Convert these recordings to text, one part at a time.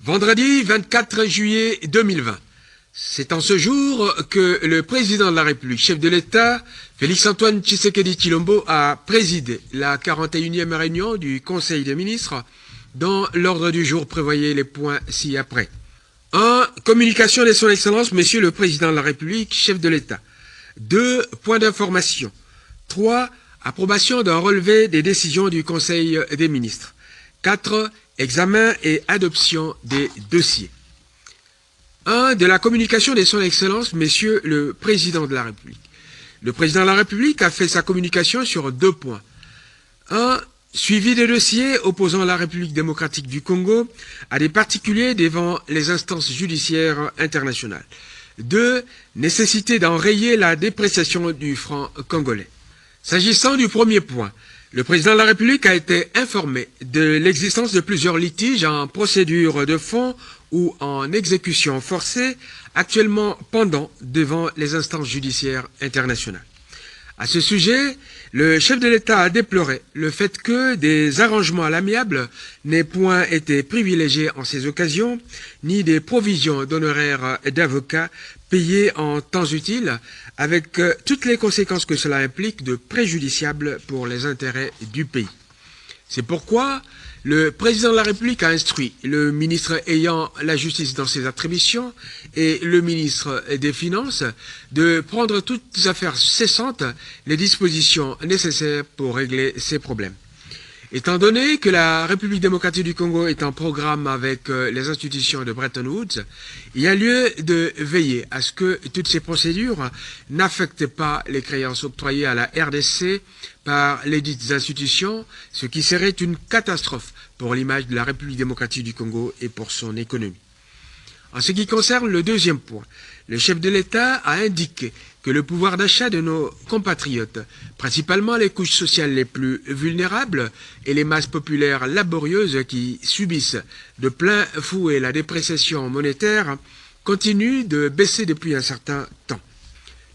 Vendredi 24 juillet 2020. C'est en ce jour que le président de la République, chef de l'État, Félix-Antoine Tshisekedi Tshilombo, a présidé la 41e réunion du Conseil des ministres, dont l'ordre du jour prévoyait les points ci-après. 1. Communication de son Excellence, Monsieur le Président de la République, chef de l'État. 2. Points d'information. 3. Approbation d'un relevé des décisions du Conseil des ministres. 4. Examen et adoption des dossiers. 1. De la communication de son Excellence, Monsieur le Président de la République. Le Président de la République a fait sa communication sur 2 points. 1. Suivi des dossiers opposant la République démocratique du Congo à des particuliers devant les instances judiciaires internationales. 2. Nécessité d'enrayer la dépréciation du franc congolais. S'agissant du premier point, le président de la République a été informé de l'existence de plusieurs litiges en procédure de fond ou en exécution forcée actuellement pendant devant les instances judiciaires internationales. À ce sujet, le chef de l'État a déploré le fait que des arrangements à l'amiable n'aient point été privilégiés en ces occasions, ni des provisions d'honoraires d'avocats payés en temps utile, avec toutes les conséquences que cela implique de préjudiciables pour les intérêts du pays. C'est pourquoi le président de la République a instruit le ministre ayant la justice dans ses attributions et le ministre des Finances de prendre toutes affaires cessantes les dispositions nécessaires pour régler ces problèmes. Étant donné que la République démocratique du Congo est en programme avec les institutions de Bretton Woods, il y a lieu de veiller à ce que toutes ces procédures n'affectent pas les créances octroyées à la RDC par les dites institutions, ce qui serait une catastrophe pour l'image de la République démocratique du Congo et pour son économie. En ce qui concerne le deuxième point, le chef de l'État a indiqué que le pouvoir d'achat de nos compatriotes, principalement les couches sociales les plus vulnérables et les masses populaires laborieuses qui subissent de plein fouet la dépréciation monétaire, continue de baisser depuis un certain temps.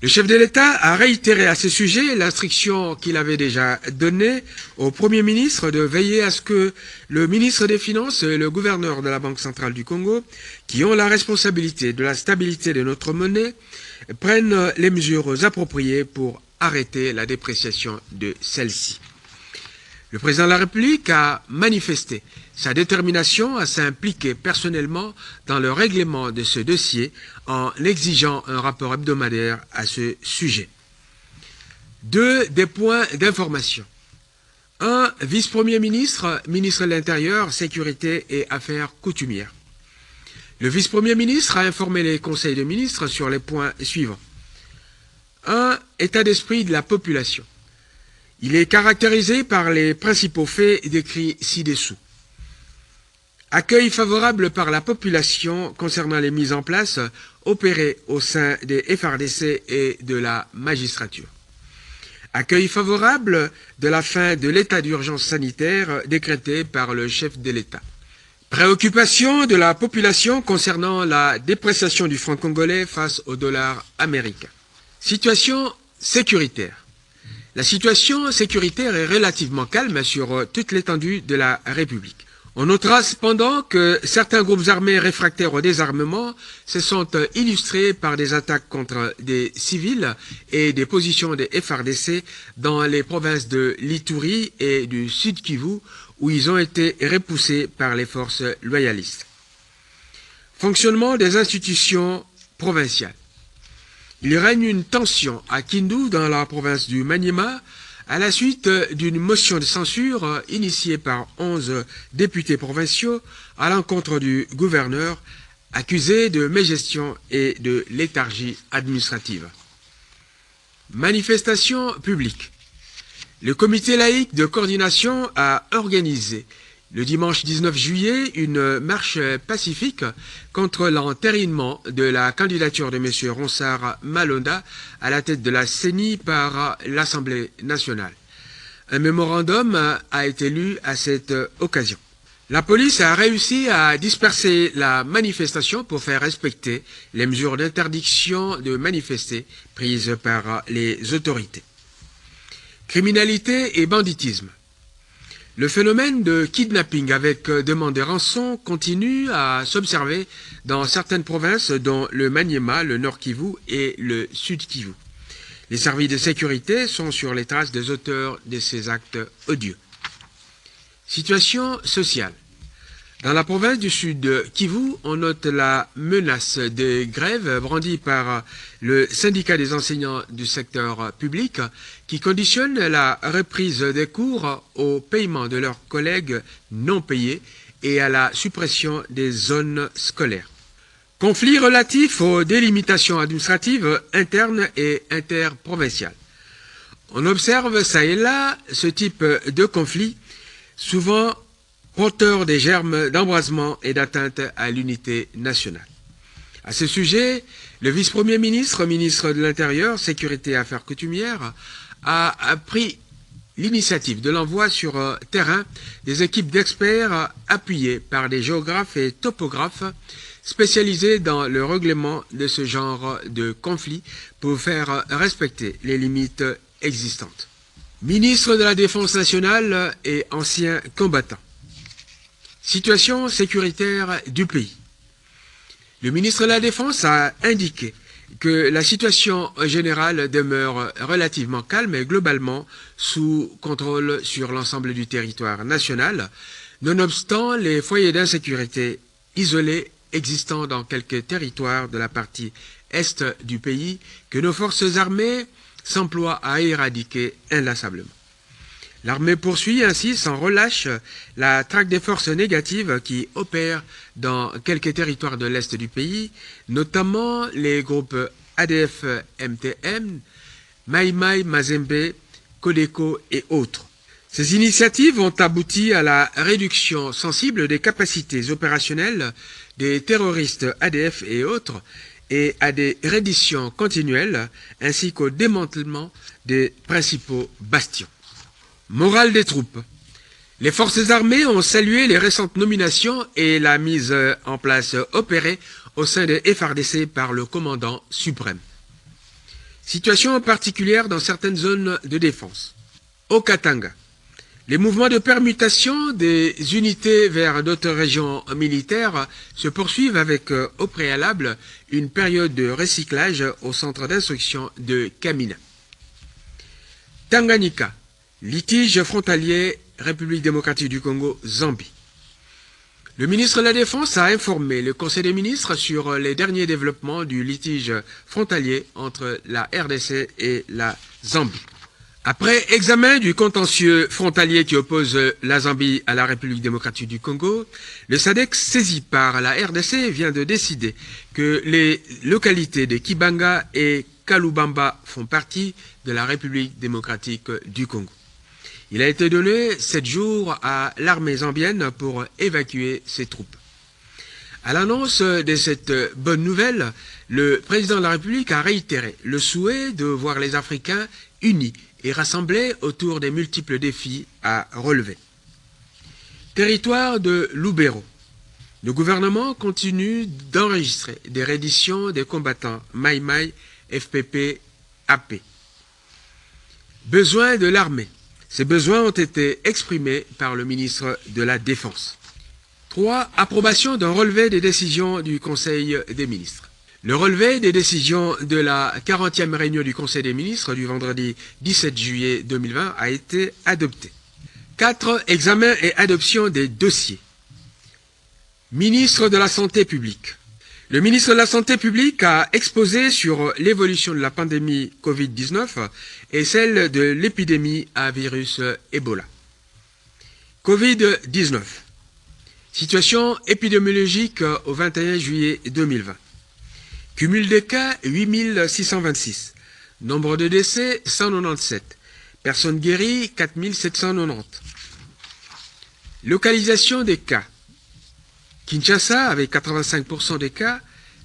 Le chef de l'État a réitéré à ce sujet l'instruction qu'il avait déjà donnée au Premier ministre de veiller à ce que le ministre des Finances et le gouverneur de la Banque centrale du Congo, qui ont la responsabilité de la stabilité de notre monnaie, prennent les mesures appropriées pour arrêter la dépréciation de celle-ci. Le président de la République a manifesté sa détermination à s'impliquer personnellement dans le règlement de ce dossier en exigeant un rapport hebdomadaire à ce sujet. 2. Des points d'information. 1. Vice-premier ministre, ministre de l'Intérieur, Sécurité et Affaires coutumières. Le vice-premier ministre a informé les conseils de ministres sur les points suivants. 1. État d'esprit de la population. Il est caractérisé par les principaux faits décrits ci-dessous. Accueil favorable par la population concernant les mises en place opérées au sein des FRDC et de la magistrature. Accueil favorable de la fin de l'état d'urgence sanitaire décrété par le chef de l'État. Préoccupation de la population concernant la dépréciation du franc congolais face au dollar américain. Situation sécuritaire. La situation sécuritaire est relativement calme sur toute l'étendue de la République. On notera cependant que certains groupes armés réfractaires au désarmement se sont illustrés par des attaques contre des civils et des positions des FRDC dans les provinces de l'Ituri et du Sud Kivu, où ils ont été repoussés par les forces loyalistes. Fonctionnement des institutions provinciales. Il règne une tension à Kindu, dans la province du Maniema, à la suite d'une motion de censure initiée par 11 députés provinciaux à l'encontre du gouverneur, accusé de mégestion et de léthargie administrative. Manifestation publique. Le comité laïque de coordination a organisé le dimanche 19 juillet une marche pacifique contre l'entérinement de la candidature de M. Ronsard Malonda à la tête de la CENI par l'Assemblée nationale. Un mémorandum a été lu à cette occasion. La police a réussi à disperser la manifestation pour faire respecter les mesures d'interdiction de manifester prises par les autorités. Criminalité et banditisme. Le phénomène de kidnapping avec demande de rançon continue à s'observer dans certaines provinces dont le Maniema, le Nord Kivu et le Sud Kivu. Les services de sécurité sont sur les traces des auteurs de ces actes odieux. Situation sociale. Dans la province du Sud Kivu, on note la menace de grève brandie par le syndicat des enseignants du secteur public qui conditionne la reprise des cours au paiement de leurs collègues non payés et à la suppression des zones scolaires. Conflit relatif aux délimitations administratives internes et interprovinciales. On observe ça et là ce type de conflit, souvent porteur des germes d'embrasement et d'atteinte à l'unité nationale. À ce sujet, le vice-premier ministre, ministre de l'Intérieur, Sécurité et Affaires coutumières, a pris l'initiative de l'envoi sur terrain des équipes d'experts appuyées par des géographes et topographes spécialisés dans le règlement de ce genre de conflit pour faire respecter les limites existantes. Ministre de la Défense nationale et ancien combattant. Situation sécuritaire du pays. Le ministre de la Défense a indiqué que la situation générale demeure relativement calme et globalement sous contrôle sur l'ensemble du territoire national, nonobstant les foyers d'insécurité isolés existant dans quelques territoires de la partie est du pays que nos forces armées s'emploient à éradiquer inlassablement. L'armée poursuit ainsi sans relâche la traque des forces négatives qui opèrent dans quelques territoires de l'Est du pays, notamment les groupes ADF-MTM, Mai Mai, Mazembe, Codeco et autres. Ces initiatives ont abouti à la réduction sensible des capacités opérationnelles des terroristes ADF et autres et à des redditions continuelles ainsi qu'au démantèlement des principaux bastions. Morale des troupes. Les forces armées ont salué les récentes nominations et la mise en place opérée au sein des FARDC par le commandant suprême. Situation particulière dans certaines zones de défense. Au Katanga. Les mouvements de permutation des unités vers d'autres régions militaires se poursuivent avec au préalable une période de recyclage au centre d'instruction de Kamina. Tanganyika. Litige frontalier, République démocratique du Congo, Zambie. Le ministre de la Défense a informé le Conseil des ministres sur les derniers développements du litige frontalier entre la RDC et la Zambie. Après examen du contentieux frontalier qui oppose la Zambie à la République démocratique du Congo, le SADC saisi par la RDC vient de décider que les localités de Kibanga et Kalubamba font partie de la République démocratique du Congo. Il a été donné 7 jours à l'armée zambienne pour évacuer ses troupes. À l'annonce de cette bonne nouvelle, le président de la République a réitéré le souhait de voir les Africains unis et rassemblés autour des multiples défis à relever. Territoire de Lubero. Le gouvernement continue d'enregistrer des redditions des combattants Mai Mai, FPP, AP. Besoin de l'armée. Ces besoins ont été exprimés par le ministre de la Défense. 3. Approbation d'un relevé des décisions du Conseil des ministres. Le relevé des décisions de la 40e réunion du Conseil des ministres du vendredi 17 juillet 2020 a été adopté. 4. Examen et adoption des dossiers. Ministre de la Santé publique. Le ministre de la Santé publique a exposé sur l'évolution de la pandémie Covid-19 et celle de l'épidémie à virus Ebola. Covid-19. Situation épidémiologique au 21 juillet 2020. Cumul des cas 8626. Nombre de décès 197. Personnes guéries 4790. Localisation des cas. Kinshasa avec 85% des cas,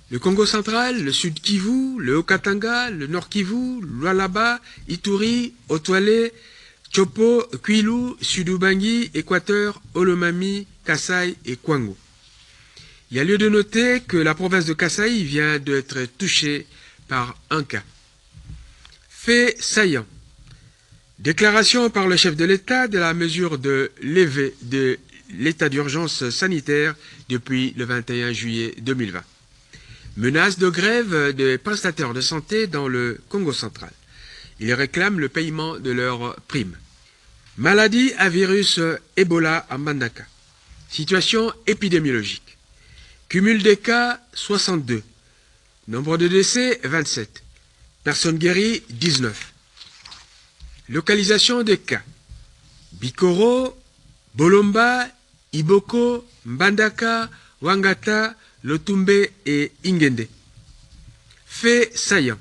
le Congo central, le Sud Kivu, le Haut-Katanga, le Nord Kivu, Lualaba, Ituri, Otoile, Chopo, Kwilu, Sud-Ubangi, Équateur, Olomami, Kasaï et Kwango. Il y a lieu de noter que la province de Kasaï vient d'être touchée par un cas. Fait saillant. Déclaration par le chef de l'État de la mesure de levée de l'état d'urgence sanitaire depuis le 21 juillet 2020. Menace de grève des prestataires de santé dans le Congo central. Ils réclament le paiement de leurs primes. Maladie à virus Ebola à Mbandaka. Situation épidémiologique. Cumul des cas 62. Nombre de décès 27. Personnes guéries 19. Localisation des cas. Bikoro, Bolomba, Iboko, Mbandaka, Wangata, Lotumbe et Ingende. Fait saillant.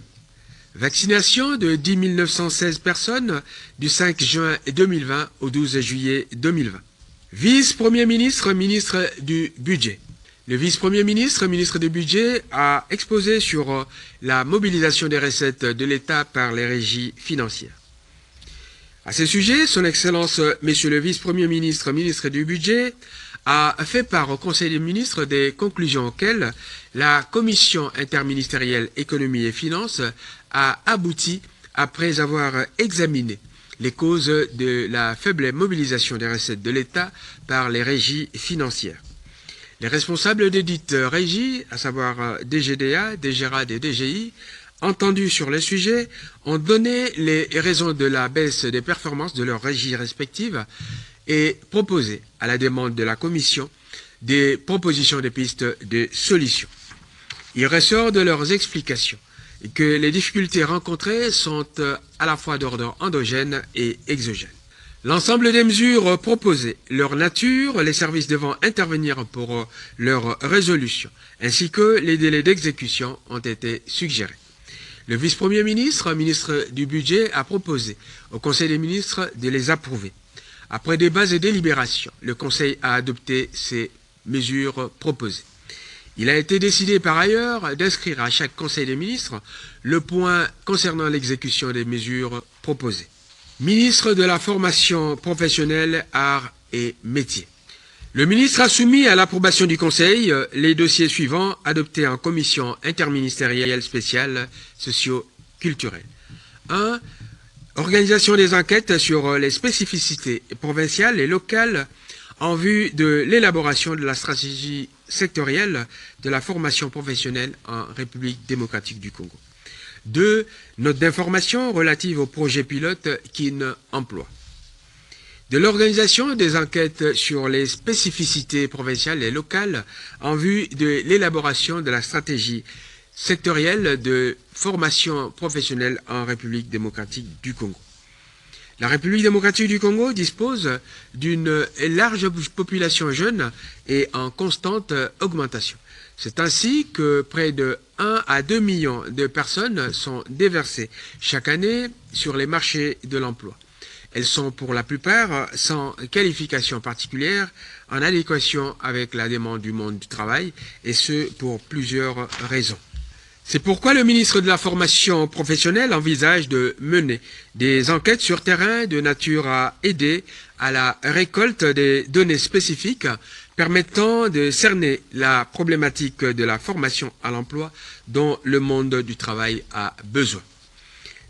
Vaccination de 10 916 personnes du 5 juin 2020 au 12 juillet 2020. Vice-premier ministre, ministre du Budget. Le vice-premier ministre, ministre du Budget, a exposé sur la mobilisation des recettes de l'État par les régies financières. À ce sujet, son Excellence, Monsieur le vice-premier ministre, ministre du Budget, a fait part au Conseil des ministres des conclusions auxquelles la Commission interministérielle économie et finances a abouti après avoir examiné les causes de la faible mobilisation des recettes de l'État par les régies financières. Les responsables des dites régies, à savoir DGDA, DGRAD et DGI, entendus sur le sujet, ont donné les raisons de la baisse des performances de leurs régies respectives et proposé, à la demande de la Commission, des propositions de pistes de solutions. Il ressort de leurs explications que les difficultés rencontrées sont à la fois d'ordre endogène et exogène. L'ensemble des mesures proposées, leur nature, les services devant intervenir pour leur résolution, ainsi que les délais d'exécution ont été suggérés. Le vice-premier ministre, ministre du Budget, a proposé au Conseil des ministres de les approuver. Après débats et délibérations, le Conseil a adopté ces mesures proposées. Il a été décidé par ailleurs d'inscrire à chaque Conseil des ministres le point concernant l'exécution des mesures proposées. Ministre de la Formation professionnelle, arts et métiers. Le ministre a soumis à l'approbation du Conseil les dossiers suivants adoptés en commission interministérielle spéciale socio-culturelle. 1. Organisation des enquêtes sur les spécificités provinciales et locales en vue de l'élaboration de la stratégie sectorielle de la formation professionnelle en République démocratique du Congo. 2. Note d'information relative au projet pilote KIN Emploi. De l'organisation des enquêtes sur les spécificités provinciales et locales en vue de l'élaboration de la stratégie sectorielle de formation professionnelle en République démocratique du Congo. La République démocratique du Congo dispose d'une large population jeune et en constante augmentation. C'est ainsi que près de 1 à 2 millions de personnes sont déversées chaque année sur les marchés de l'emploi. Elles sont pour la plupart sans qualification particulière, en adéquation avec la demande du monde du travail, et ce pour plusieurs raisons. C'est pourquoi le ministre de la Formation professionnelle envisage de mener des enquêtes sur terrain de nature à aider à la récolte des données spécifiques permettant de cerner la problématique de la formation à l'emploi dont le monde du travail a besoin.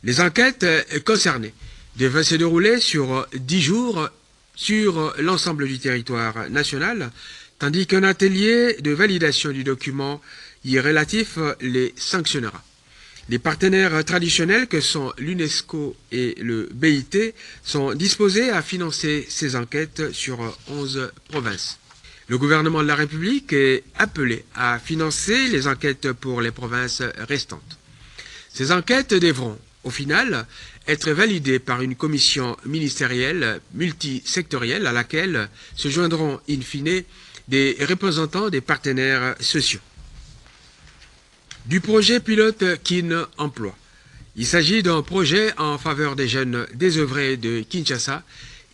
Les enquêtes concernées devraient se dérouler sur 10 jours sur l'ensemble du territoire national, tandis qu'un atelier de validation du document y relatif les sanctionnera. Les partenaires traditionnels que sont l'UNESCO et le BIT sont disposés à financer ces enquêtes sur 11 provinces. Le gouvernement de la République est appelé à financer les enquêtes pour les provinces restantes. Ces enquêtes devront, au final, être validées par une commission ministérielle multisectorielle à laquelle se joindront in fine des représentants des partenaires sociaux. Du projet pilote KIN Emploi. Il s'agit d'un projet en faveur des jeunes désœuvrés de Kinshasa,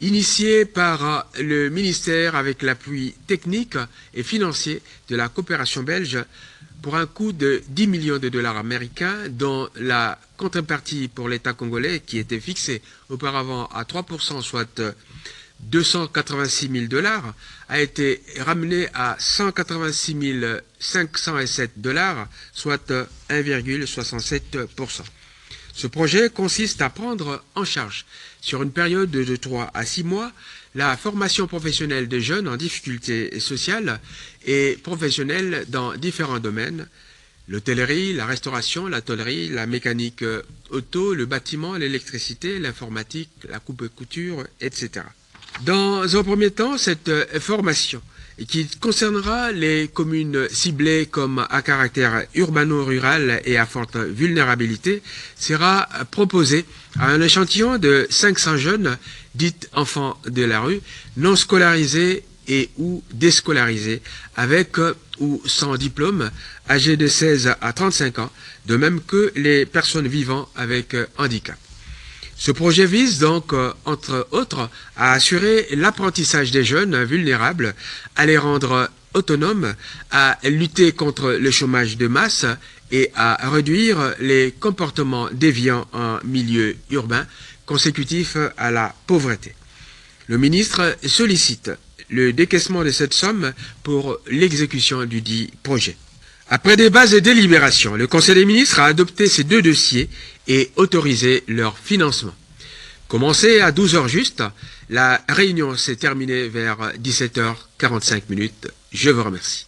initié par le ministère avec l'appui technique et financier de la coopération belge pour un coût de 10 millions de dollars américains, dont la contrepartie pour l'État congolais, qui était fixée auparavant à 3%, soit 286 000 dollars, a été ramené à 186 507 dollars, soit 1,67%. Ce projet consiste à prendre en charge, sur une période de 3 à 6 mois, la formation professionnelle des jeunes en difficulté sociale et professionnelle dans différents domaines: l'hôtellerie, la restauration, la tôlerie, la mécanique auto, le bâtiment, l'électricité, l'informatique, la coupe-couture, etc. Dans un premier temps, cette formation, qui concernera les communes ciblées comme à caractère urbano-rural et à forte vulnérabilité, sera proposée à un échantillon de 500 jeunes, dits enfants de la rue, non scolarisés et ou déscolarisés, avec ou sans diplôme, âgés de 16 à 35 ans, de même que les personnes vivant avec handicap. Ce projet vise donc, entre autres, à assurer l'apprentissage des jeunes vulnérables, à les rendre autonomes, à lutter contre le chômage de masse et à réduire les comportements déviants en milieu urbain consécutifs à la pauvreté. Le ministre sollicite le décaissement de cette somme pour l'exécution du dit projet. Après débat et délibérations, le Conseil des ministres a adopté ces deux dossiers et autorisé leur financement. Commencé à 12h juste, la réunion s'est terminée vers 17h45. Je vous remercie.